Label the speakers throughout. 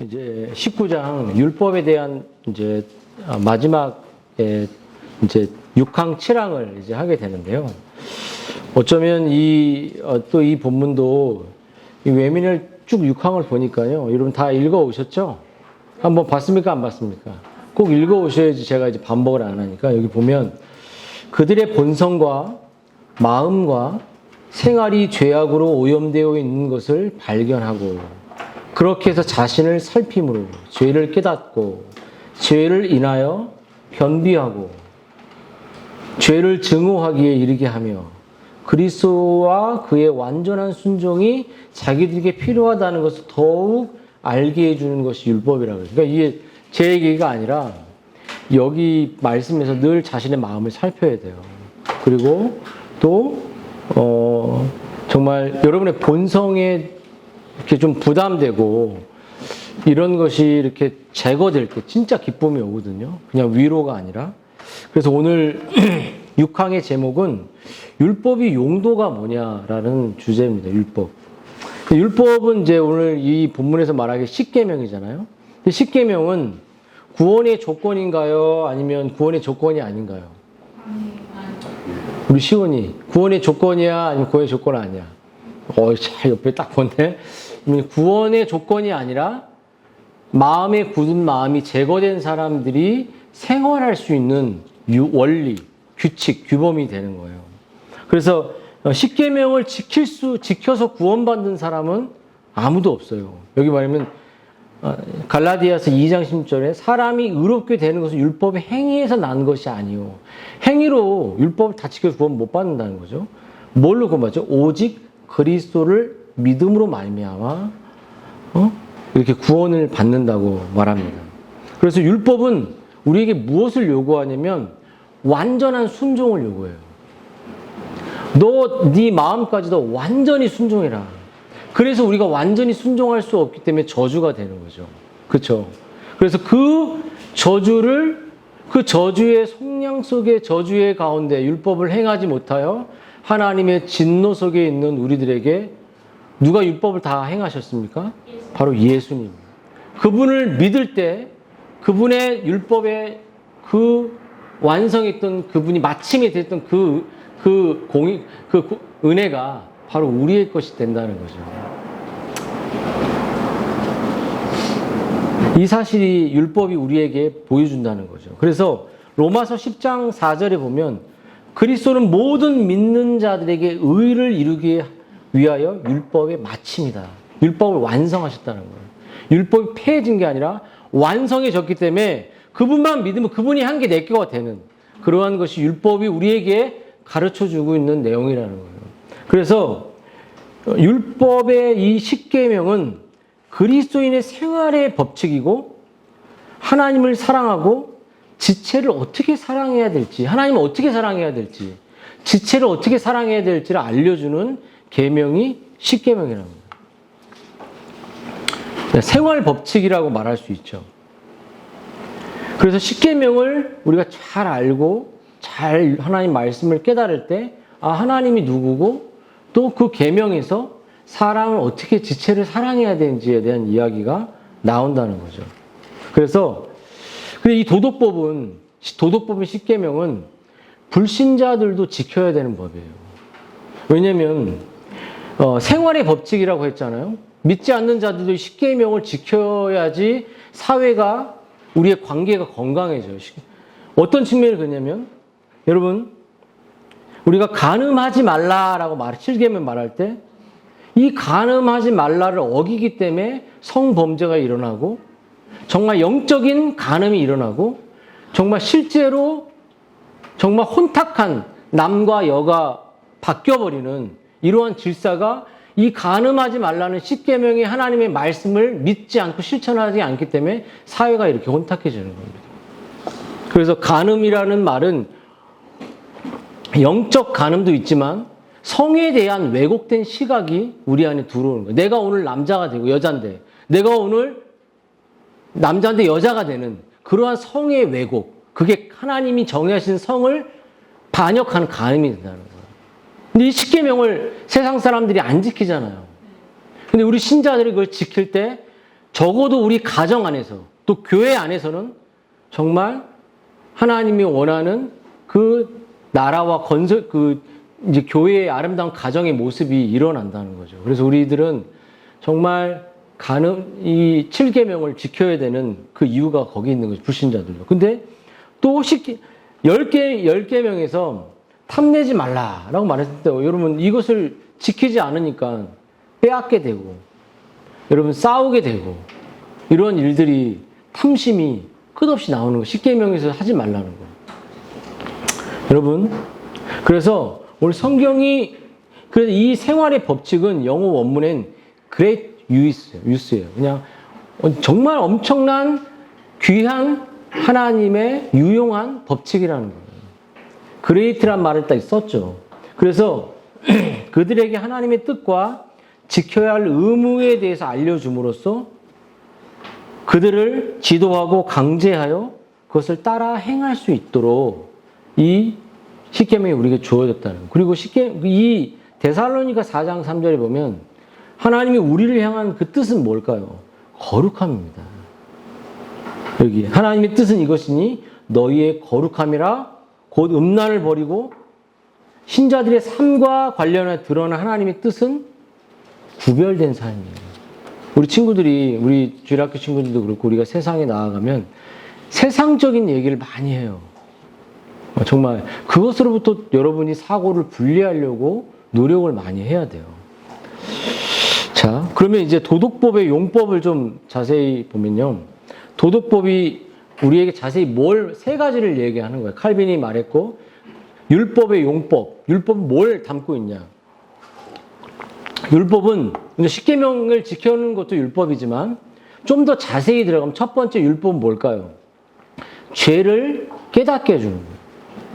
Speaker 1: 이제 19장 율법에 대한 이제 마지막에 이제 6항 7항을 이제 하게 되는데요. 어쩌면 또 이 본문도 이 외민을 쭉 6항을 보니까요. 여러분 다 읽어 오셨죠? 한번 봤습니까? 안 봤습니까? 꼭 읽어 오셔야지 제가 이제 반복을 안 하니까. 여기 보면 그들의 본성과 마음과 생활이 죄악으로 오염되어 있는 것을 발견하고, 그렇게 해서 자신을 살핌으로 죄를 깨닫고 죄를 인하여 변비하고 죄를 증오하기에 이르게 하며 그리스도와 그의 완전한 순종이 자기들에게 필요하다는 것을 더욱 알게 해주는 것이 율법이라고 해요. 그러니까 이게 제 얘기가 아니라 여기 말씀에서 늘 자신의 마음을 살펴야 돼요. 그리고 또 정말 여러분의 본성에 이렇게 좀 부담되고 이런 것이 이렇게 제거될 때 진짜 기쁨이 오거든요. 그냥 위로가 아니라. 그래서 오늘 6항의 제목은 율법의 용도가 뭐냐라는 주제입니다. 율법. 율법은 이제 오늘 이 본문에서 말하기 10계명이잖아요. 10계명은 구원의 조건인가요? 아니면 구원의 조건이 아닌가요? 우리 시온이 구원의 조건이야? 아니면 구원의 조건 아니야? 잘 옆에 딱 보네. 구원의 조건이 아니라 마음에 굳은 마음이 제거된 사람들이 생활할 수 있는 원리, 규칙, 규범이 되는 거예요. 그래서 10계명을 지켜서 구원받는 사람은 아무도 없어요. 여기 말하면 갈라디아서 2장 10절에 사람이 의롭게 되는 것은 율법의 행위에서 난 것이 아니요. 행위로 율법을 다 지켜서 구원 못 받는다는 거죠. 뭘로 구원받죠? 오직 그리스도를 믿음으로 말미암아 이렇게 구원을 받는다고 말합니다. 그래서 율법은 우리에게 무엇을 요구하냐면 완전한 순종을 요구해요. 너 네 마음까지도 완전히 순종해라. 그래서 우리가 완전히 순종할 수 없기 때문에 저주가 되는 거죠. 그렇죠? 그래서 그 저주의 속량 속의 저주의 가운데 율법을 행하지 못하여 하나님의 진노 속에 있는 우리들에게 누가 율법을 다 행하셨습니까? 바로 예수님. 그분을 믿을 때 그분의 율법의 그 완성했던 그분이 마침이 됐던 그 은혜가 바로 우리의 것이 된다는 거죠. 이 사실이 율법이 우리에게 보여준다는 거죠. 그래서 로마서 10장 4절에 보면 그리스도는 모든 믿는 자들에게 의를 이루기 위하여 율법의 마침이다. 율법을 완성하셨다는 거예요. 율법이 폐해진 게 아니라 완성해졌기 때문에 그분만 믿으면 그분이 한 게 내 거가 되는 그러한 것이 율법이 우리에게 가르쳐주고 있는 내용이라는 거예요. 그래서 율법의 이 10계명은 그리스도인의 생활의 법칙이고 하나님을 사랑하고 지체를 어떻게 사랑해야 될지, 하나님을 어떻게 사랑해야 될지, 지체를 어떻게 사랑해야 될지를 알려주는 계명이 10계명이라는 거예요. 생활 법칙이라고 말할 수 있죠. 그래서 10계명을 우리가 잘 알고 잘 하나님 말씀을 깨달을 때 하나님이 누구고 또 그 계명에서 사람을 어떻게 지체를 사랑해야 되는지에 대한 이야기가 나온다는 거죠. 그래서 이 도덕법은 10계명은 불신자들도 지켜야 되는 법이에요. 왜냐하면 생활의 법칙이라고 했잖아요. 믿지 않는 자들도 10계명을 지켜야지 사회가 우리의 관계가 건강해져요. 어떤 측면을 그러냐면 여러분 우리가 간음하지 말라라고 7계명 말할 때 이 간음하지 말라를 어기기 때문에 성범죄가 일어나고 정말 영적인 간음이 일어나고 정말 실제로 정말 혼탁한 남과 여가 바뀌어버리는 이러한 질서가 이 간음하지 말라는 10계명의 하나님의 말씀을 믿지 않고 실천하지 않기 때문에 사회가 이렇게 혼탁해지는 겁니다. 그래서 간음이라는 말은 영적 간음도 있지만 성에 대한 왜곡된 시각이 우리 안에 들어오는 거예요. 내가 오늘 남자가 되고 여자인데 내가 오늘 남자인데 여자가 되는 그러한 성의 왜곡, 그게 하나님이 정하신 성을 반역하는 간음이 된다는 거예요. 근데 이 10계명을 세상 사람들이 안 지키잖아요. 근데 우리 신자들이 그걸 지킬 때 적어도 우리 가정 안에서 또 교회 안에서는 정말 하나님이 원하는 그 나라와 건설, 이제 교회의 아름다운 가정의 모습이 일어난다는 거죠. 그래서 우리들은 정말 이 7계명을 지켜야 되는 그 이유가 거기 있는 거죠. 불신자들도. 근데 또 10계명에서 탐내지 말라라고 말했을 때 여러분 이것을 지키지 않으니까 빼앗게 되고 여러분 싸우게 되고 이런 일들이 탐심이 끝없이 나오는 거. 10계명에서 하지 말라는 거. 여러분 그래서 오늘 성경이 그래서 이 생활의 법칙은 영어 원문엔 great use예요. 그냥 정말 엄청난 귀한 하나님의 유용한 법칙이라는 거예요. great란 말을 딱 썼죠. 그래서 그들에게 하나님의 뜻과 지켜야 할 의무에 대해서 알려줌으로써 그들을 지도하고 강제하여 그것을 따라 행할 수 있도록 이 10계명이 우리에게 주어졌다는 거예요. 그리고 이 데살로니가 4장 3절에 보면 하나님이 우리를 향한 그 뜻은 뭘까요? 거룩함입니다. 여기 하나님의 뜻은 이것이니 너희의 거룩함이라 곧 음란을 버리고 신자들의 삶과 관련해 드러난 하나님의 뜻은 구별된 삶이에요. 우리 친구들이 우리 주일학교 친구들도 그렇고 우리가 세상에 나아가면 세상적인 얘기를 많이 해요. 정말 그것으로부터 여러분이 사고를 분리하려고 노력을 많이 해야 돼요. 자, 그러면 이제 도덕법의 용법을 좀 자세히 보면요. 도덕법이 우리에게 자세히 세 가지를 얘기하는 거예요. 칼빈이 말했고, 율법의 용법. 율법은 뭘 담고 있냐. 율법은 10계명을 지켜는 것도 율법이지만 좀 더 자세히 들어가면 첫 번째 율법은 뭘까요? 죄를 깨닫게 해주는 거예요.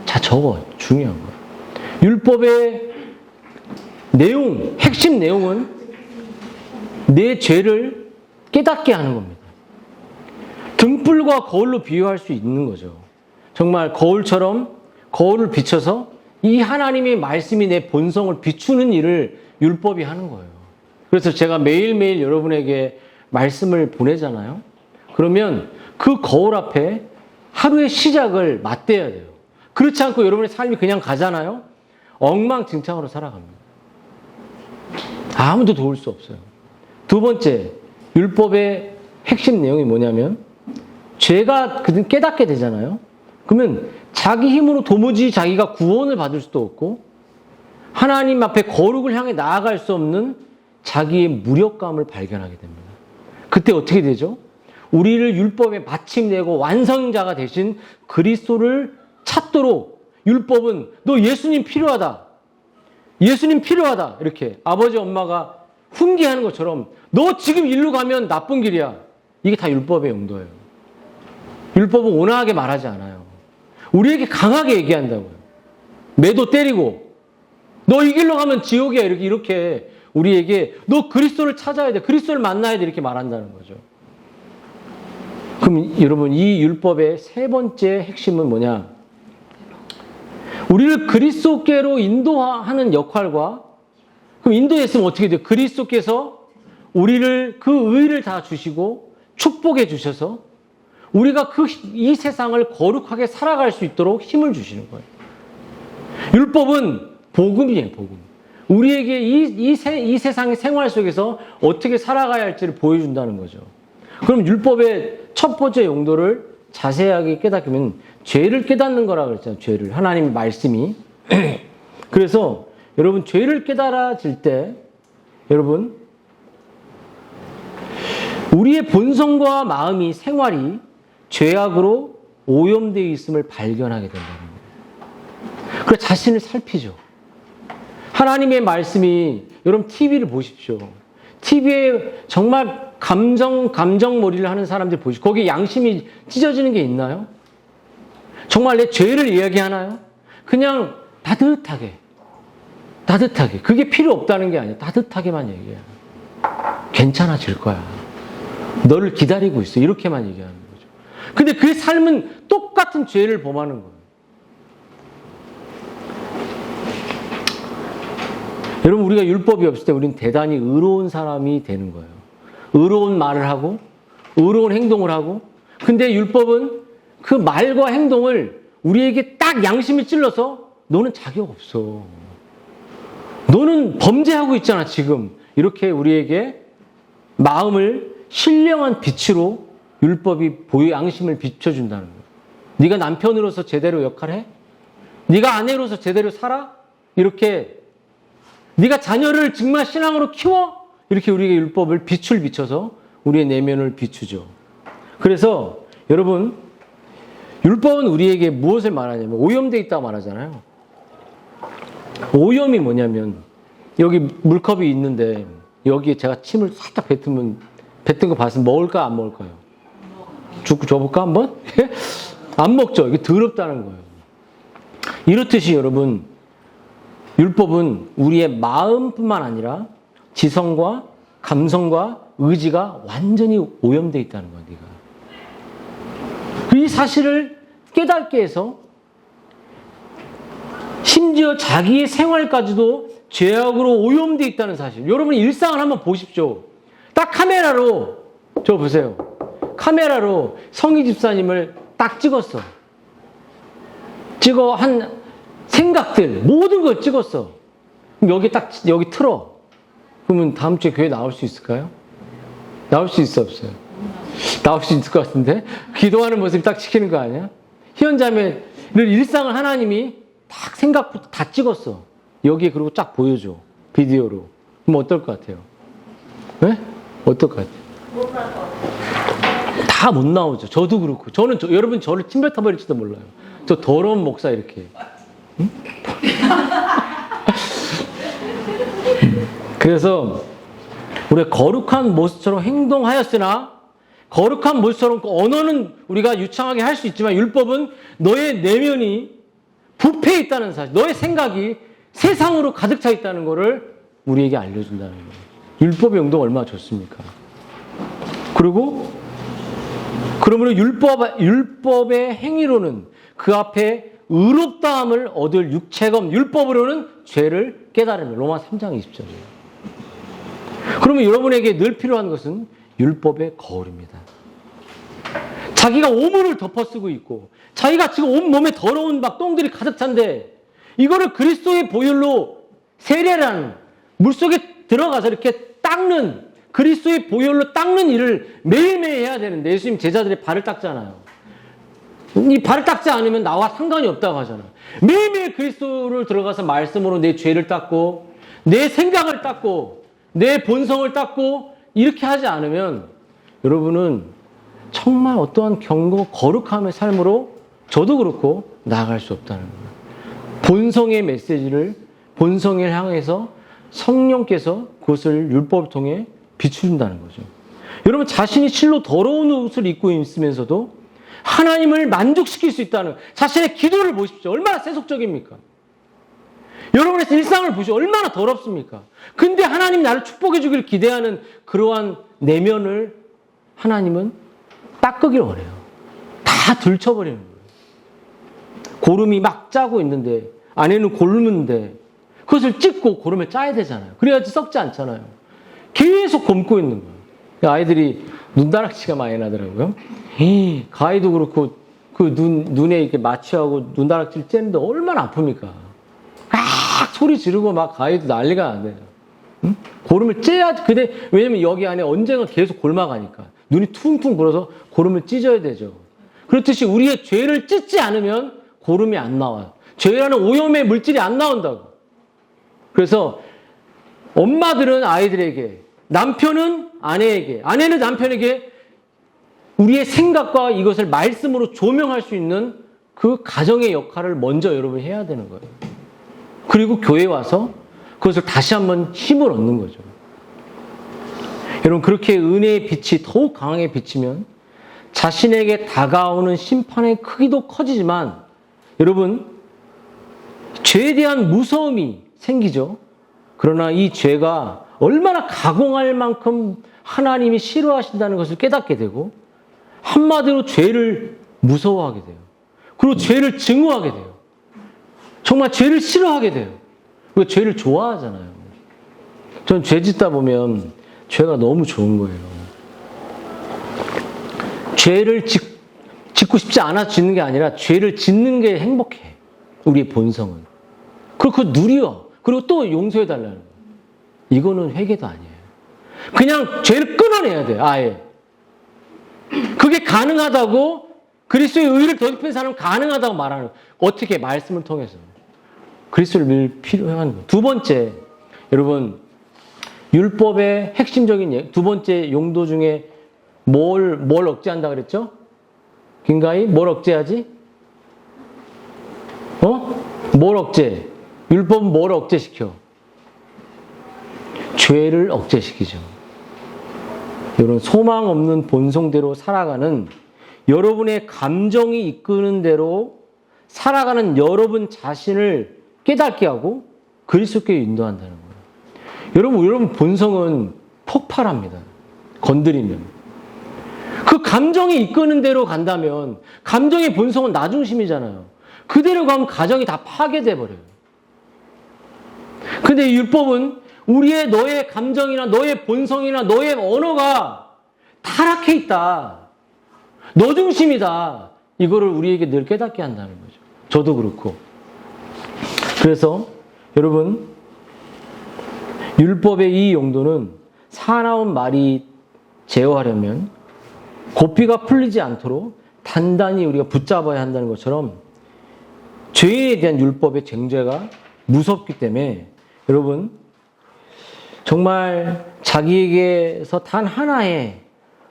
Speaker 1: 자, 저거 중요한 거예요. 율법의 내용, 핵심 내용은 내 죄를 깨닫게 하는 겁니다. 등불과 거울로 비유할 수 있는 거죠. 정말 거울처럼 거울을 비춰서 이 하나님의 말씀이 내 본성을 비추는 일을 율법이 하는 거예요. 그래서 제가 매일매일 여러분에게 말씀을 보내잖아요. 그러면 그 거울 앞에 하루의 시작을 맞대야 돼요. 그렇지 않고 여러분의 삶이 그냥 가잖아요. 엉망진창으로 살아갑니다. 아무도 도울 수 없어요. 두 번째, 율법의 핵심 내용이 뭐냐면 죄가 깨닫게 되잖아요. 그러면 자기 힘으로 도무지 자기가 구원을 받을 수도 없고 하나님 앞에 거룩을 향해 나아갈 수 없는 자기의 무력감을 발견하게 됩니다. 그때 어떻게 되죠? 우리를 율법에 마침내고 완성자가 되신 그리스도를 찾도록 율법은 너 예수님 필요하다. 예수님 필요하다. 이렇게 아버지 엄마가 훈계하는 것처럼 너 지금 일로 가면 나쁜 길이야. 이게 다 율법의 용도예요. 율법은 온화하게 말하지 않아요. 우리에게 강하게 얘기한다고요. 매도 때리고 너 이 길로 가면 지옥이야. 이렇게 우리에게 너 그리스도를 찾아야 돼. 그리스도를 만나야 돼. 이렇게 말한다는 거죠. 그럼 여러분 이 율법의 세 번째 핵심은 뭐냐? 우리를 그리스도께로 인도하는 역할과 그럼 인도했으면 어떻게 돼요? 그리스도께서 우리를 그 의를 다 주시고 축복해 주셔서 우리가 이 세상을 거룩하게 살아갈 수 있도록 힘을 주시는 거예요. 율법은 복음이에요, 복음. 우리에게 이 세상의 생활 속에서 어떻게 살아가야 할지를 보여준다는 거죠. 그럼 율법의 첫 번째 용도를 자세하게 깨닫으면 죄를 깨닫는 거라고 그랬잖아요. 죄를. 하나님의 말씀이. 그래서 여러분 죄를 깨달아질 때 여러분 우리의 본성과 마음이 생활이 죄악으로 오염되어 있음을 발견하게 된다는 거예요. 그래서 자신을 살피죠. 하나님의 말씀이 여러분 TV를 보십시오. TV에 정말 감정몰이를 하는 사람들 보시고 거기에 양심이 찢어지는 게 있나요? 정말 내 죄를 이야기하나요? 그냥 따뜻하게 그게 필요 없다는 게 아니에요. 따뜻하게만 얘기해요. 괜찮아질 거야. 너를 기다리고 있어. 이렇게만 얘기하는 거죠. 근데 그 삶은 똑같은 죄를 범하는 거예요. 여러분 우리가 율법이 없을 때 우리는 대단히 의로운 사람이 되는 거예요. 의로운 말을 하고 의로운 행동을 하고, 근데 율법은 그 말과 행동을 우리에게 딱 양심을 찔러서 너는 자격 없어. 너는 범죄하고 있잖아, 지금. 이렇게 우리에게 마음을 신령한 빛으로 율법이 양심을 비춰준다는 거예요. 네가 남편으로서 제대로 역할해? 네가 아내로서 제대로 살아? 이렇게 네가 자녀를 정말 신앙으로 키워? 이렇게 우리에게 율법을 빛을 비춰서 우리의 내면을 비추죠. 그래서 여러분, 율법은 우리에게 무엇을 말하냐면 오염되어 있다고 말하잖아요. 오염이 뭐냐면 여기 물컵이 있는데 여기에 제가 침을 살짝 뱉은 거 봤으면 먹을까 안 먹을까요? 줘볼까 한번? 안 먹죠. 이게 더럽다는 거예요. 이렇듯이 여러분, 율법은 우리의 마음뿐만 아니라 지성과 감성과 의지가 완전히 오염되어 있다는 거예요. 이 사실을 깨닫게 해서 심지어 자기의 생활까지도 죄악으로 오염되어 있다는 사실. 여러분 일상을 한번 보십시오. 딱 카메라로, 저 보세요. 카메라로 성희 집사님을 딱 찍었어. 한 생각들, 모든 걸 찍었어. 그럼 여기 틀어. 그러면 다음 주에 교회 나올 수 있을까요? 나올 수 있어, 없어요? 나올 수 있을 것 같은데? 기도하는 모습이 딱 찍히는 거 아니야? 희연자매를 일상을 하나님이 딱 생각부터 다 찍었어. 여기에 그리고 쫙 보여줘. 비디오로. 그럼 어떨 것 같아요? 네? 어떨 것 같아요? 다 못 나오죠. 저도 그렇고. 여러분 저를 침뱉어 버릴지도 몰라요. 저 더러운 목사 이렇게. 응? 그래서 우리가 거룩한 모습처럼 행동하였으나 거룩한 모습처럼 언어는 우리가 유창하게 할 수 있지만 율법은 너의 내면이 부패해 있다는 사실, 너의 생각이 세상으로 가득 차 있다는 것을 우리에게 알려준다는 거예요. 율법의 용도가 얼마나 좋습니까? 그러므로 율법의 행위로는 그 앞에 의롭다함을 얻을 육체검, 율법으로는 죄를 깨달으면 로마 3장 20절이에요. 그러면 여러분에게 늘 필요한 것은 율법의 거울입니다. 자기가 오물을 덮어쓰고 있고 자기가 지금 온몸에 더러운 막 똥들이 가득 찬데 이거를 그리스도의 보혈로 세례라는 물속에 들어가서 이렇게 닦는 그리스도의 보혈로 닦는 일을 매일매일 해야 되는데 예수님 제자들의 발을 닦잖아요. 이 발을 닦지 않으면 나와 상관이 없다고 하잖아요. 매일매일 그리스도를 들어가서 말씀으로 내 죄를 닦고 내 생각을 닦고 내 본성을 닦고 이렇게 하지 않으면 여러분은 정말 어떠한 거룩함의 삶으로 저도 그렇고 나아갈 수 없다는 거예요. 본성의 메시지를 본성을 향해서 성령께서 그것을 율법을 통해 비추준다는 거죠. 여러분 자신이 실로 더러운 옷을 입고 있으면서도 하나님을 만족시킬 수 있다는 자신의 기도를 보십시오. 얼마나 세속적입니까? 여러분의 일상을 보시오. 얼마나 더럽습니까? 근데 하나님 나를 축복해 주기를 기대하는 그러한 내면을 하나님은 닦으기를 원해요. 다 들춰버리는 거예요. 고름이 막 짜고 있는데 안에는 곪는데 그것을 찢고 고름을 짜야 되잖아요. 그래야지 썩지 않잖아요. 계속 곪고 있는 거예요. 아이들이 눈다락지가 많이 나더라고요. 가위도 그렇고 그 눈에 이렇게 마취하고 눈다락지를 째는데 얼마나 아픕니까? 막 소리 지르고 막 가위도 난리가 안 돼요. 응? 고름을 째야지. 근데 왜냐면 여기 안에 언젠가 계속 골마가니까 눈이 퉁퉁 불어서 고름을 찢어야 되죠. 그렇듯이 우리의 죄를 찢지 않으면 고름이 안 나와요. 죄라는 오염의 물질이 안 나온다고. 그래서 엄마들은 아이들에게, 남편은 아내에게, 아내는 남편에게 우리의 생각과 이것을 말씀으로 조명할 수 있는 그 가정의 역할을 먼저 여러분이 해야 되는 거예요. 그리고 교회에 와서 그것을 다시 한번 힘을 얻는 거죠. 여러분 그렇게 은혜의 빛이 더욱 강하게 비치면 자신에게 다가오는 심판의 크기도 커지지만 여러분 죄에 대한 무서움이 생기죠. 그러나 이 죄가 얼마나 가공할 만큼 하나님이 싫어하신다는 것을 깨닫게 되고 한마디로 죄를 무서워하게 돼요. 그리고 죄를 증오하게 돼요. 정말 죄를 싫어하게 돼요. 왜 죄를 좋아하잖아요. 전 죄 짓다 보면 죄가 너무 좋은 거예요. 죄를 짓고 싶지 않아 짓는 게 아니라 죄를 짓는 게 행복해. 우리의 본성은. 그리고 그거 누려. 그리고 또 용서해달라는 거예요. 이거는 회개도 아니에요. 그냥 죄를 끊어내야 돼요. 아예. 그게 가능하다고 그리스도의 의를 덧입힌 사람은 가능하다고 말하는 거예요. 어떻게? 말씀을 통해서. 그리스도를 믿을 필요한 거예요. 두 번째, 여러분 율법의 핵심적인 두 번째 용도 중에 뭘 억제한다 그랬죠? 김가희? 뭘 억제하지? 뭘 억제? 율법은 뭘 억제시켜? 죄를 억제시키죠. 이런 소망 없는 본성대로 살아가는 여러분의 감정이 이끄는 대로 살아가는 여러분 자신을 깨닫게 하고 그리스도께 인도한다는 거예요. 여러분 본성은 폭발합니다. 건드리면. 그 감정이 이끄는 대로 간다면 감정의 본성은 나 중심이잖아요. 그대로 가면 가정이 다 파괴돼 버려요. 근데 이 율법은 너의 감정이나 너의 본성이나 너의 언어가 타락해 있다. 너 중심이다. 이거를 우리에게 늘 깨닫게 한다는 거죠. 저도 그렇고. 그래서 여러분 율법의 이 용도는 사나운 말이 제어하려면 고삐가 풀리지 않도록 단단히 우리가 붙잡아야 한다는 것처럼 죄에 대한 율법의 쟁죄가 무섭기 때문에 여러분 정말 자기에게서 단 하나의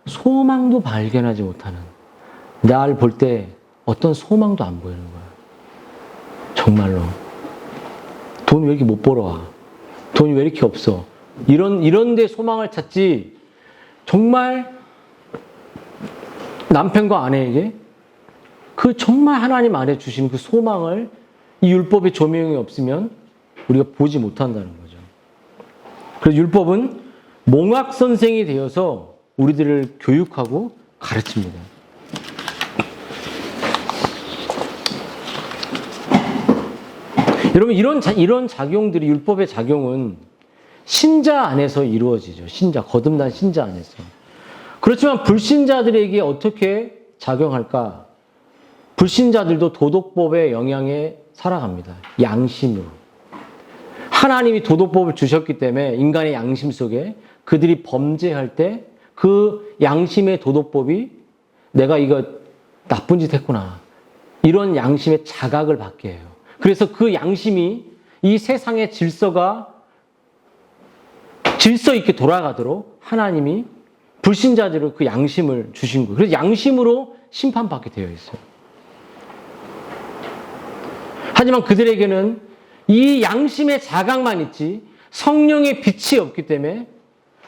Speaker 1: 소망도 발견하지 못하는 날 볼 때 어떤 소망도 안 보이는 거야. 정말로. 돈 왜 이렇게 못 벌어와? 돈이 왜 이렇게 없어? 이런 데 소망을 찾지 정말 남편과 아내에게 그 정말 하나님 안에 주신 그 소망을 이 율법의 조명이 없으면 우리가 보지 못한다는 거죠. 그래서 율법은 몽학 선생이 되어서 우리들을 교육하고 가르칩니다. 여러분 이런 작용들이 율법의 작용은 신자 안에서 이루어지죠. 거듭난 신자 안에서. 그렇지만 불신자들에게 어떻게 작용할까? 불신자들도 도덕법의 영향에 살아갑니다. 양심으로. 하나님이 도덕법을 주셨기 때문에 인간의 양심 속에 그들이 범죄할 때 그 양심의 도덕법이 내가 이거 나쁜 짓 했구나. 이런 양심의 자각을 받게 해요. 그래서 그 양심이 이 세상의 질서 있게 돌아가도록 하나님이 불신자들을 그 양심을 주신 거예요. 그래서 양심으로 심판받게 되어 있어요. 하지만 그들에게는 이 양심의 자각만 있지 성령의 빛이 없기 때문에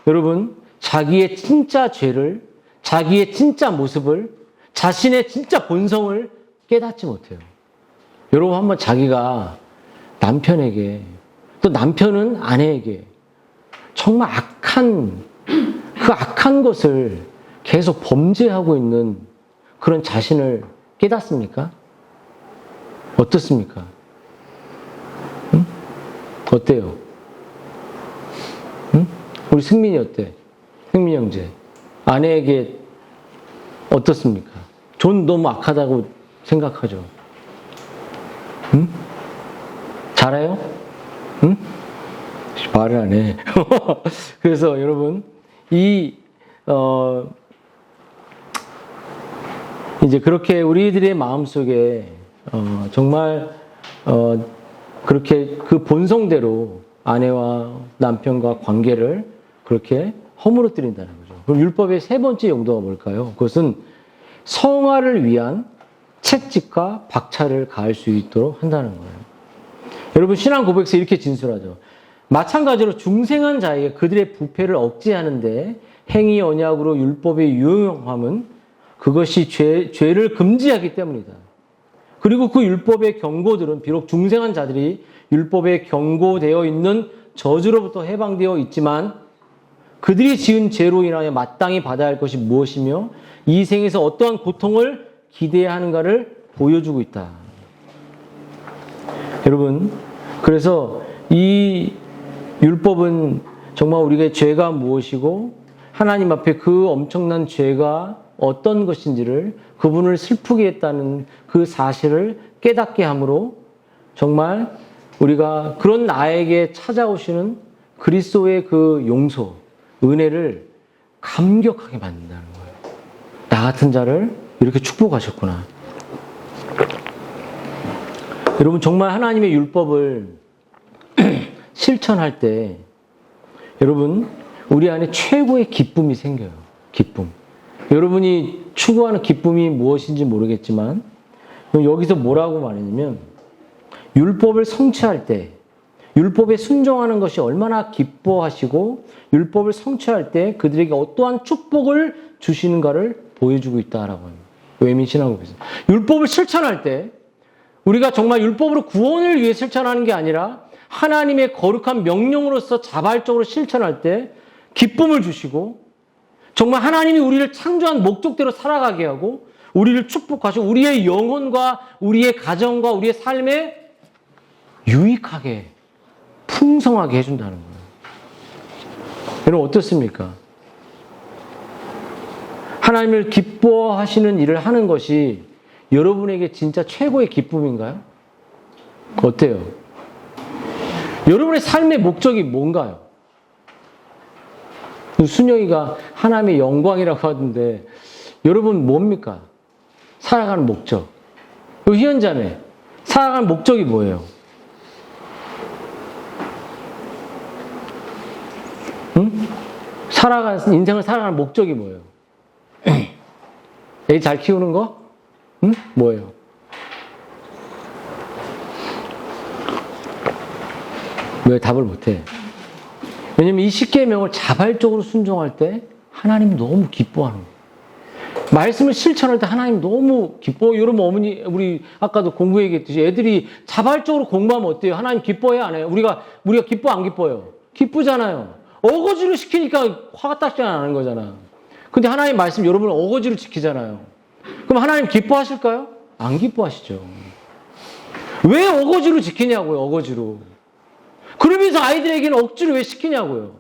Speaker 1: 여러분 자기의 진짜 죄를, 자기의 진짜 모습을, 자신의 진짜 본성을 깨닫지 못해요. 여러분 한번 자기가 남편에게 또 남편은 아내에게 정말 악한 것을 계속 범죄하고 있는 그런 자신을 깨닫습니까? 어떻습니까? 응? 어때요? 응? 우리 승민이 어때? 승민이 형제. 아내에게 어떻습니까? 전 너무 악하다고 생각하죠. 응? 잘해요? 응? 말을 안 해. 그래서 여러분, 이제 그렇게 우리들의 마음속에, 정말, 그렇게 그 본성대로 아내와 남편과 관계를 그렇게 허물어뜨린다는 거죠. 그럼 율법의 세 번째 용도가 뭘까요? 그것은 성화를 위한 채찍과 박차를 가할 수 있도록 한다는 거예요. 여러분 신앙 고백서 이렇게 진술하죠. 마찬가지로 중생한 자에게 그들의 부패를 억제하는데 행위 언약으로 율법의 유용함은 그것이 죄를 금지하기 때문이다. 그리고 그 율법의 경고들은 비록 중생한 자들이 율법에 경고되어 있는 저주로부터 해방되어 있지만 그들이 지은 죄로 인하여 마땅히 받아야 할 것이 무엇이며 이 생에서 어떠한 고통을 기대해야 하는가를 보여주고 있다. 여러분, 그래서 이 율법은 정말 우리가 죄가 무엇이고 하나님 앞에 그 엄청난 죄가 어떤 것인지를 그분을 슬프게 했다는 그 사실을 깨닫게 함으로 정말 우리가 그런 나에게 찾아오시는 그리스도의 그 용서, 은혜를 감격하게 만든다는 거예요. 나 같은 자를 이렇게 축복하셨구나. 여러분 정말 하나님의 율법을 실천할 때 여러분 우리 안에 최고의 기쁨이 생겨요. 기쁨. 여러분이 추구하는 기쁨이 무엇인지 모르겠지만 여기서 뭐라고 말했냐면 율법을 성취할 때 율법에 순종하는 것이 얼마나 기뻐하시고 율법을 성취할 때 그들에게 어떠한 축복을 주시는가를 보여주고 있다라고 합니다. 외민신앙국에서. 율법을 실천할 때 우리가 정말 율법으로 구원을 위해 실천하는 게 아니라 하나님의 거룩한 명령으로서 자발적으로 실천할 때 기쁨을 주시고 정말 하나님이 우리를 창조한 목적대로 살아가게 하고 우리를 축복하시고 우리의 영혼과 우리의 가정과 우리의 삶에 유익하게 풍성하게 해준다는 거예요. 여러분 어떻습니까? 하나님을 기뻐하시는 일을 하는 것이 여러분에게 진짜 최고의 기쁨인가요? 어때요? 여러분의 삶의 목적이 뭔가요? 순영이가 하나님의 영광이라고 하던데 여러분 뭡니까? 살아가는 목적. 희연자매 살아가는 목적이 뭐예요? 응? 인생을 살아가는 목적이 뭐예요? 애 잘 키우는 거? 응? 뭐예요? 왜 답을 못해? 왜냐면 이 십계명을 자발적으로 순종할 때 하나님 너무 기뻐하는 거예요. 말씀을 실천할 때 하나님 너무 기뻐. 여러분 어머니 우리 아까도 공부 얘기했듯이 애들이 자발적으로 공부하면 어때요? 하나님 기뻐해요 안 해요? 우리가 기뻐 안 기뻐요? 기쁘잖아요. 어거지로 시키니까 화가 딱 나는 거잖아. 근데 하나님 말씀 여러분은 어거지로 지키잖아요. 그럼 하나님 기뻐하실까요? 안 기뻐하시죠. 왜 어거지로 지키냐고요, 어거지로. 그러면서 아이들에게는 억지로 왜 시키냐고요.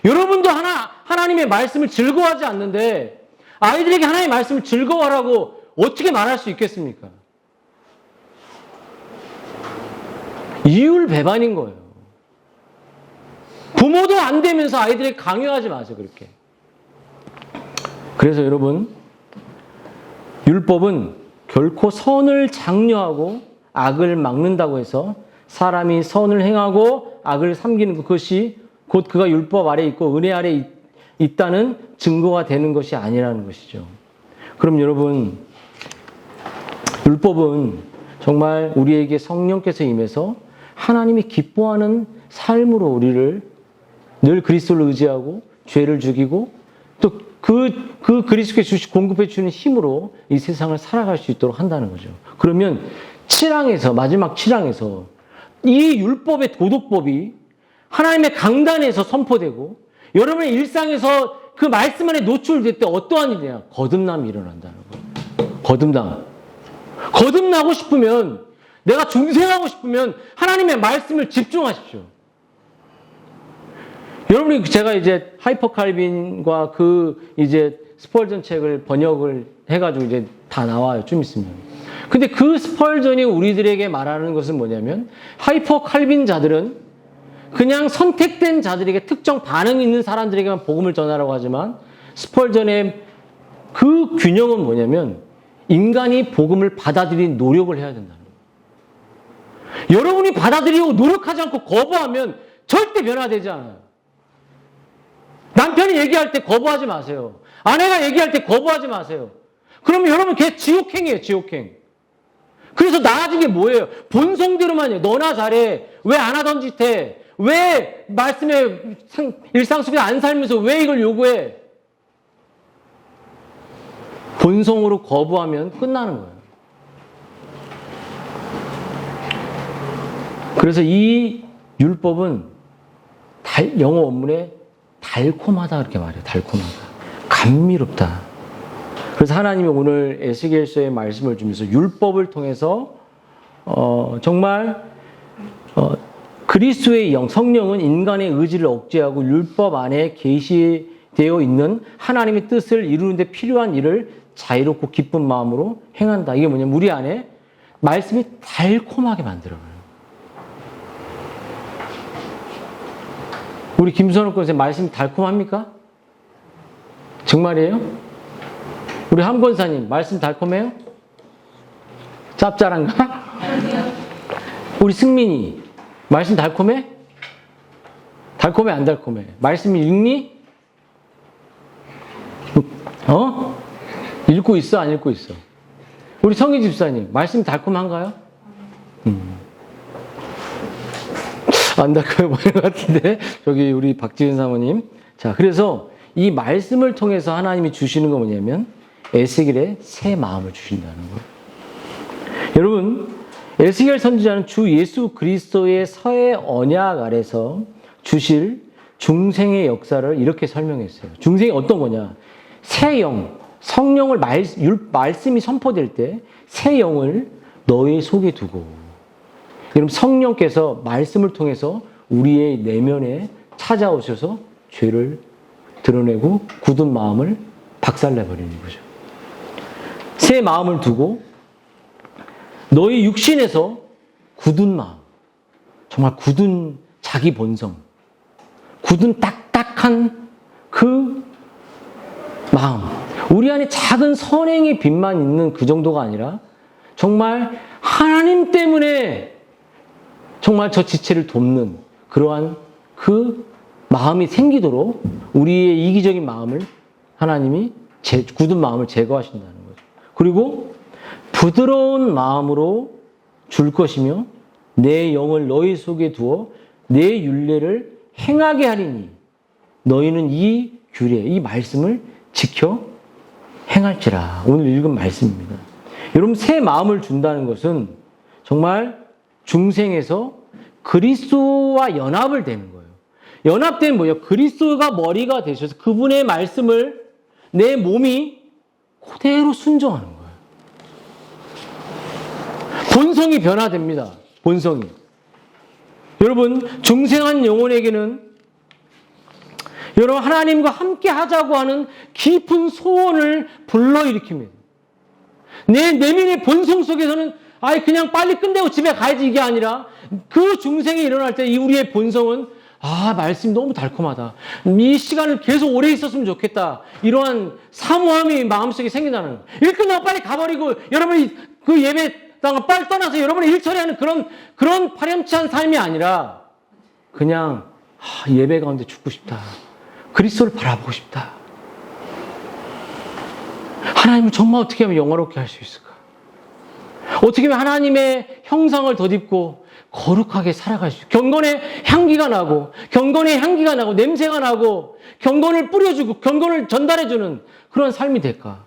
Speaker 1: 여러분도 하나님의 말씀을 즐거워하지 않는데 아이들에게 하나님의 말씀을 즐거워하라고 어떻게 말할 수 있겠습니까? 이율배반인 거예요. 부모도 안 되면서 아이들에게 강요하지 마세요, 그렇게. 그래서 여러분, 율법은 결코 선을 장려하고 악을 막는다고 해서 사람이 선을 행하고 악을 삼기는 그것이 곧 그가 율법 아래 있고 은혜 아래 있다는 증거가 되는 것이 아니라는 것이죠. 그럼 여러분, 율법은 정말 우리에게 성령께서 임해서 하나님이 기뻐하는 삶으로 우리를 늘 그리스도를 의지하고 죄를 죽이고 또 그 그리스도께 공급해 주는 힘으로 이 세상을 살아갈 수 있도록 한다는 거죠. 그러면 마지막 7항에서 이 율법의 도덕법이 하나님의 강단에서 선포되고 여러분의 일상에서 그 말씀 안에 노출될 때 어떠한 일이냐? 거듭남이 일어난다는 거예요. 거듭나고 싶으면 내가 중생하고 싶으면 하나님의 말씀을 집중하십시오. 여러분이 제가 이제 하이퍼 칼빈과 이제 스펄전 책을 번역을 해가지고 이제 다 나와요. 좀 있으면. 근데 그 스펄전이 우리들에게 말하는 것은 뭐냐면 하이퍼 칼빈자들은 그냥 선택된 자들에게 특정 반응이 있는 사람들에게만 복음을 전하라고 하지만 스펄전의 그 균형은 뭐냐면 인간이 복음을 받아들인 노력을 해야 된다는 거예요. 여러분이 받아들이고 노력하지 않고 거부하면 절대 변화되지 않아요. 남편이 얘기할 때 거부하지 마세요. 아내가 얘기할 때 거부하지 마세요. 그러면 여러분 걔 지옥행이에요, 지옥행. 그래서 나아진 게 뭐예요? 본성대로만요. 너나 잘해. 왜 안 하던 짓 해? 왜 말씀에 일상 속에 안 살면서 왜 이걸 요구해? 본성으로 거부하면 끝나는 거예요. 그래서 이 율법은 영어 원문에 달콤하다 그렇게 말해요. 달콤하다. 감미롭다. 그래서 하나님이 오늘 에스겔서의 말씀을 주면서 율법을 통해서 정말 그리스도의 성령은 인간의 의지를 억제하고 율법 안에 계시해 되어 있는 하나님의 뜻을 이루는 데 필요한 일을 자유롭고 기쁜 마음으로 행한다. 이게 뭐냐면 우리 안에 말씀이 달콤하게 만들어요. 우리 김선욱 권사님 말씀이 달콤합니까? 정말이에요? 우리 함 권사님 말씀 달콤해요? 짭짤한가? 우리 승민이 말씀 달콤해? 달콤해 안 달콤해? 말씀 읽니? 읽고 있어 안 읽고 있어? 우리 성희 집사님 말씀 달콤한가요? 안 달콤해 보이는 것 같은데 저기 우리 박지은 사모님. 자, 그래서 이 말씀을 통해서 하나님이 주시는 건 뭐냐면 에스겔의 새 마음을 주신다는 거예요. 여러분, 에스겔 선지자는 주 예수 그리스도의 서의 언약 아래서 주실 중생의 역사를 이렇게 설명했어요. 중생이 어떤 거냐? 새 영, 성령을 말씀이 선포될 때 새 영을 너희 속에 두고, 여러분 성령께서 말씀을 통해서 우리의 내면에 찾아오셔서 죄를 드러내고 굳은 마음을 박살내버리는 거죠. 새 마음을 두고 너희 육신에서 굳은 마음, 정말 굳은 자기 본성, 굳은 딱딱한 그 마음, 우리 안에 작은 선행의 빛만 있는 그 정도가 아니라 정말 하나님 때문에 정말 저 지체를 돕는 그러한 그 마음이 생기도록 우리의 이기적인 마음을 하나님이 굳은 마음을 제거하신다는 거죠. 그리고 부드러운 마음으로 줄 것이며 내 영을 너희 속에 두어 내 율례를 행하게 하리니 너희는 이 규례, 이 말씀을 지켜 행할지라. 오늘 읽은 말씀입니다. 여러분, 새 마음을 준다는 것은 정말 중생에서 그리스도와 연합을 되는 거예요. 연합된 뭐예요? 그리스도가 머리가 되셔서 그분의 말씀을 내 몸이 그대로 순종하는 거예요. 본성이 변화됩니다. 본성이. 여러분, 중생한 영혼에게는 여러분 하나님과 함께 하자고 하는 깊은 소원을 불러일으킵니다. 내 내면의 본성 속에서는 아이 그냥 빨리 끝내고 집에 가야지 이게 아니라 그 중생이 일어날 때 이 우리의 본성은 말씀이 너무 달콤하다. 이 시간을 계속 오래 있었으면 좋겠다. 이러한 사모함이 마음속에 생긴다는 거예요. 일 끝나고 빨리 가버리고 여러분이 그 예배 땅을 빨리 떠나서 여러분의 일 처리하는 그런 파렴치한 삶이 아니라 그냥 예배 가운데 죽고 싶다. 그리스도를 바라보고 싶다. 하나님을 정말 어떻게 하면 영화롭게 할 수 있을까? 어떻게 하면 하나님의 형상을 덧입고 거룩하게 살아갈 수 있을까? 경건의 향기가 나고 냄새가 나고 경건을 뿌려주고 경건을 전달해주는 그런 삶이 될까?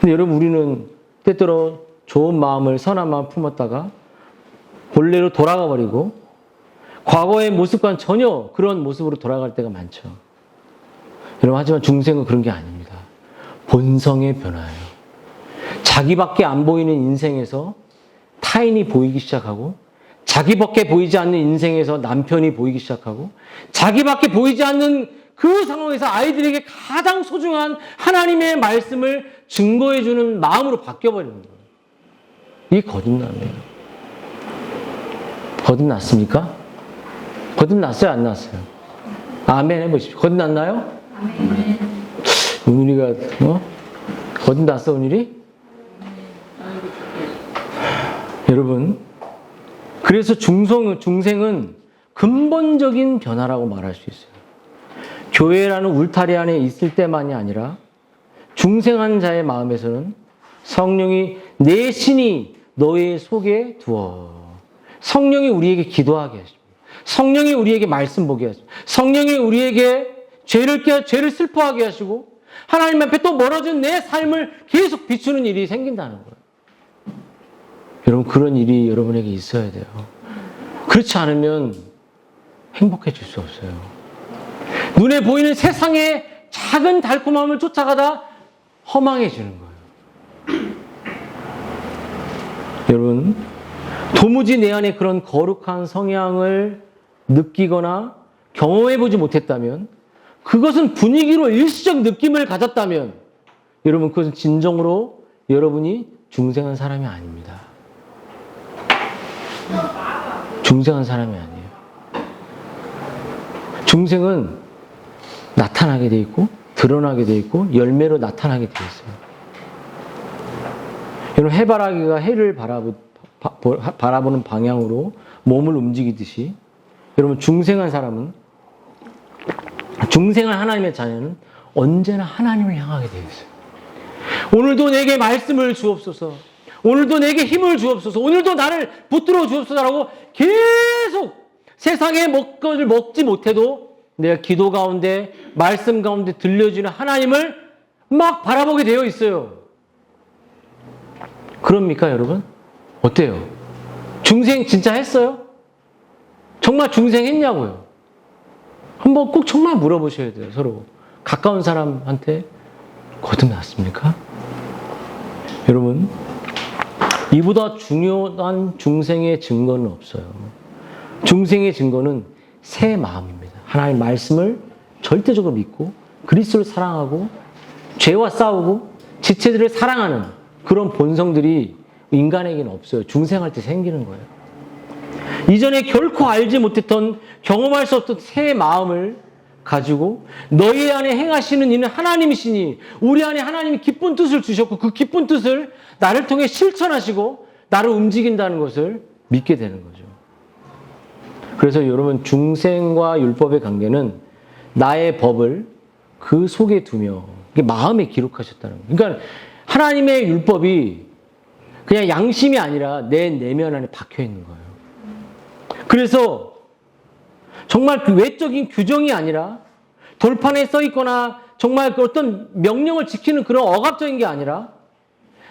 Speaker 1: 근데 여러분, 우리는 때때로 좋은 마음을, 선한 마음 품었다가 본래로 돌아가 버리고 과거의 모습과는 전혀 그런 모습으로 돌아갈 때가 많죠. 여러분, 하지만 중생은 그런 게 아닙니다. 본성의 변화예요. 자기밖에 안 보이는 인생에서 타인이 보이기 시작하고, 자기밖에 보이지 않는 인생에서 남편이 보이기 시작하고, 자기밖에 보이지 않는 그 상황에서 아이들에게 가장 소중한 하나님의 말씀을 증거해주는 마음으로 바뀌어버리는 거예요. 이게 거듭남이에요. 거듭났습니까? 거듭났어요? 안 났어요? 아멘 해보십시오. 거듭났나요? 아멘. 은율이가 거듭났어, 은율이? 여러분, 그래서 중생은 근본적인 변화라고 말할 수 있어요. 교회라는 울타리 안에 있을 때만이 아니라 중생한 자의 마음에서는 성령이 내 신이 너의 속에 두어. 성령이 우리에게 기도하게 하십니다. 성령이 우리에게 말씀 보게 하십니다. 성령이 우리에게 죄를 슬퍼하게 하시고 하나님 앞에 또 멀어진 내 삶을 계속 비추는 일이 생긴다는 거예요. 여러분, 그런 일이 여러분에게 있어야 돼요. 그렇지 않으면 행복해질 수 없어요. 눈에 보이는 세상의 작은 달콤함을 쫓아가다 허망해지는 거예요. 여러분, 도무지 내 안에 그런 거룩한 성향을 느끼거나 경험해보지 못했다면 그것은 분위기로 일시적 느낌을 가졌다면 여러분 그것은 진정으로 여러분이 중생한 사람이 아닙니다. 중생한 사람이 아니에요. 중생은 나타나게 돼 있고 드러나게 돼 있고 열매로 나타나게 돼 있어요. 여러분 해바라기가 해를 바라보는 방향으로 몸을 움직이듯이 여러분 중생한 사람은 중생한 하나님의 자녀는 언제나 하나님을 향하게 되어 있어요. 오늘도 내게 말씀을 주옵소서. 오늘도 내게 힘을 주옵소서. 오늘도 나를 붙들어 주옵소서라고 계속 세상에 먹거를 먹지 못해도 내가 기도 가운데 말씀 가운데 들려주는 하나님을 막 바라보게 되어 있어요. 그럽니까 여러분? 어때요? 중생 진짜 했어요? 정말 중생했냐고요? 한번 꼭 정말 물어보셔야 돼요. 서로 가까운 사람한테 거듭났습니까? 여러분 이보다 중요한 중생의 증거는 없어요. 중생의 증거는 새 마음입니다. 하나님의 말씀을 절대적으로 믿고 그리스도를 사랑하고 죄와 싸우고 지체들을 사랑하는 그런 본성들이 인간에게는 없어요. 중생할 때 생기는 거예요. 이전에 결코 알지 못했던 경험할 수 없던 새 마음을 가지고 너희 안에 행하시는 이는 하나님이시니 우리 안에 하나님이 기쁜 뜻을 주셨고 그 기쁜 뜻을 나를 통해 실천하시고 나를 움직인다는 것을 믿게 되는 거죠. 그래서 여러분 중생과 율법의 관계는 나의 법을 그 속에 두며 마음에 기록하셨다는 거예요. 그러니까 하나님의 율법이 그냥 양심이 아니라 내 내면 안에 박혀 있는 거예요. 그래서 정말 그 외적인 규정이 아니라 돌판에 써 있거나 정말 그 어떤 명령을 지키는 그런 억압적인 게 아니라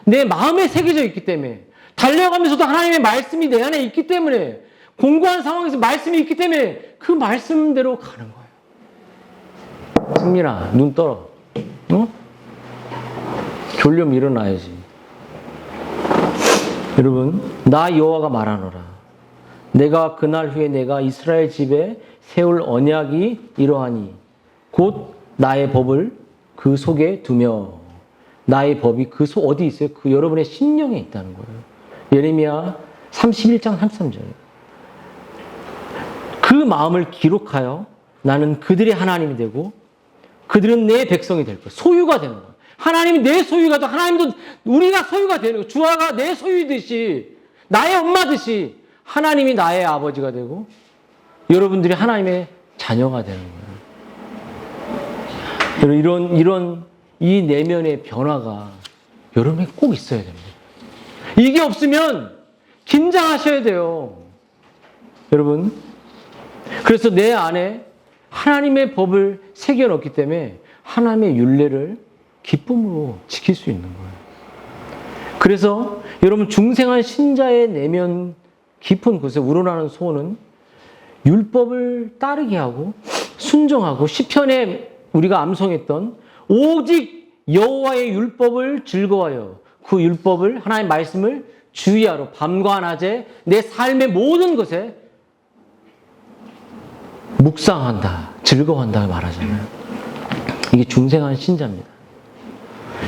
Speaker 1: 내 마음에 새겨져 있기 때문에 달려가면서도 하나님의 말씀이 내 안에 있기 때문에 공고한 상황에서 말씀이 있기 때문에 그 말씀대로 가는 거예요. 승민아, 눈 떨어. 어? 졸려면 일어나야지. 여러분, 나 여호와가 말하노라. 내가 그날 후에 내가 이스라엘 집에 세울 언약이 이러하니 곧 나의 법을 그 속에 두며 나의 법이 그 속 어디 있어요? 그 여러분의 심령에 있다는 거예요. 예레미야 31장 33절. 그 마음을 기록하여 나는 그들의 하나님이 되고 그들은 내 백성이 될 거예요. 소유가 되는 거예요. 하나님이 내 소유가 되고 하나님도 우리가 소유가 되는 거예요. 주아가 내 소유듯이 나의 엄마듯이 하나님이 나의 아버지가 되고 여러분들이 하나님의 자녀가 되는 거예요. 이런 이 내면의 변화가 여러분에게 꼭 있어야 됩니다. 이게 없으면 긴장하셔야 돼요. 여러분, 그래서 내 안에 하나님의 법을 새겨넣기 때문에 하나님의 율례를 기쁨으로 지킬 수 있는 거예요. 그래서 여러분 중생한 신자의 내면 깊은 곳에 우러나는 소원은 율법을 따르게 하고 순종하고 시편에 우리가 암송했던 오직 여호와의 율법을 즐거워하여 그 율법을 하나님의 말씀을 주의하러 밤과 낮에 내 삶의 모든 것에 묵상한다, 즐거워한다 말하잖아요. 이게 중생한 신자입니다.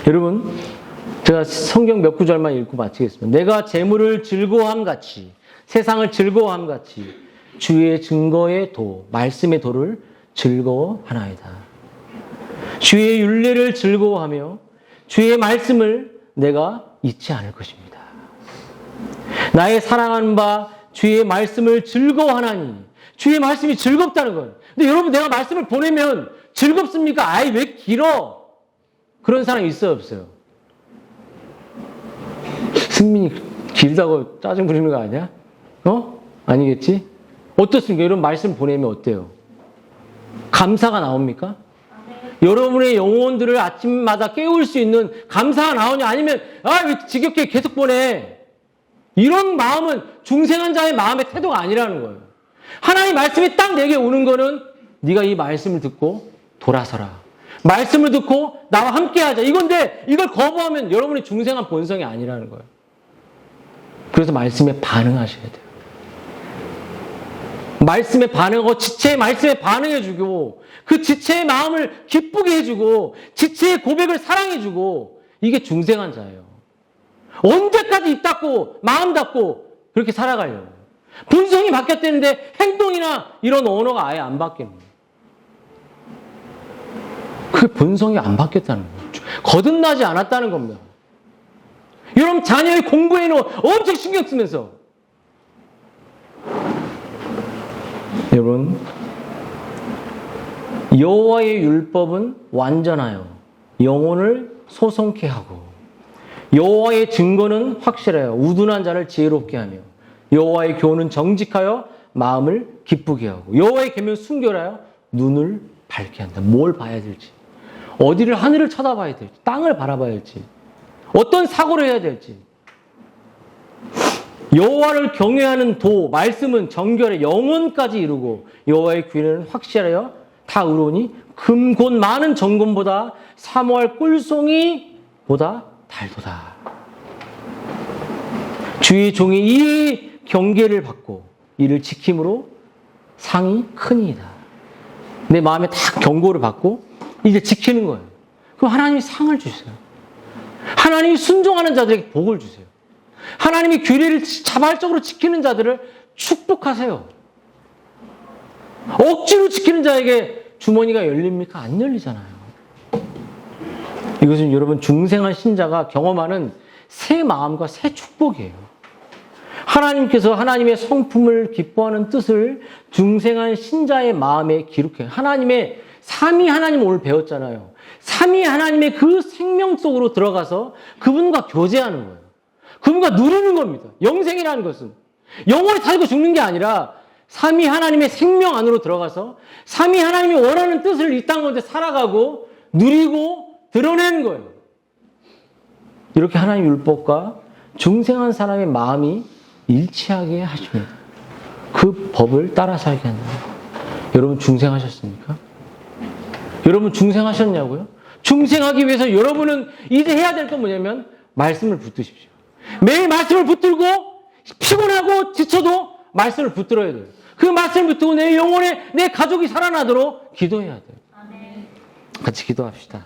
Speaker 1: 여러분, 제가 성경 몇 구절만 읽고 마치겠습니다. 내가 재물을 즐거워함 같이 세상을 즐거워함 같이 주의 증거의 도, 말씀의 도를 즐거워하나이다. 주의 율례를 즐거워하며 주의 말씀을 내가 잊지 않을 것입니다. 나의 사랑하는 바 주의 말씀을 즐거워하나니 주의 말씀이 즐겁다는 거예요. 근데 여러분 내가 말씀을 보내면 즐겁습니까? 아이 왜 길어? 그런 사람이 있어요 없어요? 승민이 길다고 짜증 부리는 거 아니야? 아니겠지? 어떻습니까? 이런 말씀 보내면 어때요? 감사가 나옵니까? 여러분의 영혼들을 아침마다 깨울 수 있는 감사가 나오냐? 아니면 왜 지겹게 계속 보내? 이런 마음은 중생한 자의 마음의 태도가 아니라는 거예요. 하나님 말씀이 딱 내게 오는 거는 네가 이 말씀을 듣고 돌아서라. 말씀을 듣고 나와 함께하자. 이건데 이걸 거부하면 여러분의 중생한 본성이 아니라는 거예요. 그래서 말씀에 반응하셔야 돼요. 말씀에 반응하고 지체의 말씀에 반응해주고 그 지체의 마음을 기쁘게 해주고 지체의 고백을 사랑해주고 이게 중생한 자예요. 언제까지 입 닫고 마음 닫고 그렇게 살아가려고. 본성이 바뀌었다는데 행동이나 이런 언어가 아예 안 바뀌는 거예요. 그 본성이 안 바뀌었다는 거예요. 거듭나지 않았다는 겁니다. 여러분 자녀의 공부에는 엄청 신경 쓰면서 여러분 여호와의 율법은 완전하여 영혼을 소송케 하고 여호와의 증거는 확실하여 우둔한 자를 지혜롭게 하며 여호와의 교훈은 정직하여 마음을 기쁘게 하고 여호와의 계명은 순결하여 눈을 밝게 한다. 뭘 봐야 될지, 어디를 하늘을 쳐다봐야 될지, 땅을 바라봐야 할지, 어떤 사고를 해야 될지. 여호와를 경외하는 도, 말씀은 정결에 영혼까지 이루고 여호와의 규례는 확실하여 다 의로우니 금 곧 많은 정금보다 사모할 꿀송이보다 달도다. 주의 종이 이 경계를 받고 이를 지킴으로 상이 크니이다. 내 마음에 딱 경고를 받고 이제 지키는 거예요. 그럼 하나님이 상을 주세요. 하나님이 순종하는 자들에게 복을 주세요. 하나님이 규례를 자발적으로 지키는 자들을 축복하세요. 억지로 지키는 자에게 주머니가 열립니까? 안 열리잖아요. 이것은 여러분 중생한 신자가 경험하는 새 마음과 새 축복이에요. 하나님께서 하나님의 성품을 기뻐하는 뜻을 중생한 신자의 마음에 기록해요. 하나님의 삼위 하나님 오늘 배웠잖아요. 삼위 하나님의 그 생명 속으로 들어가서 그분과 교제하는 거예요. 그분과 누리는 겁니다. 영생이라는 것은 영원히 살고 죽는 게 아니라 삼위 하나님의 생명 안으로 들어가서 삼위 하나님이 원하는 뜻을 이 땅 가운데 살아가고 누리고 드러내는 거예요. 이렇게 하나님 율법과 중생한 사람의 마음이 일치하게 하십니다. 그 법을 따라 살게 한다. 여러분 중생하셨습니까? 여러분 중생하셨냐고요? 중생하기 위해서 여러분은 이제 해야 될 건 뭐냐면 말씀을 붙드십시오. 매일 말씀을 붙들고 피곤하고 지쳐도 말씀을 붙들어야 돼요. 그 말씀을 붙들고 내 영혼에 내 가족이 살아나도록 기도해야 돼요. 같이 기도합시다.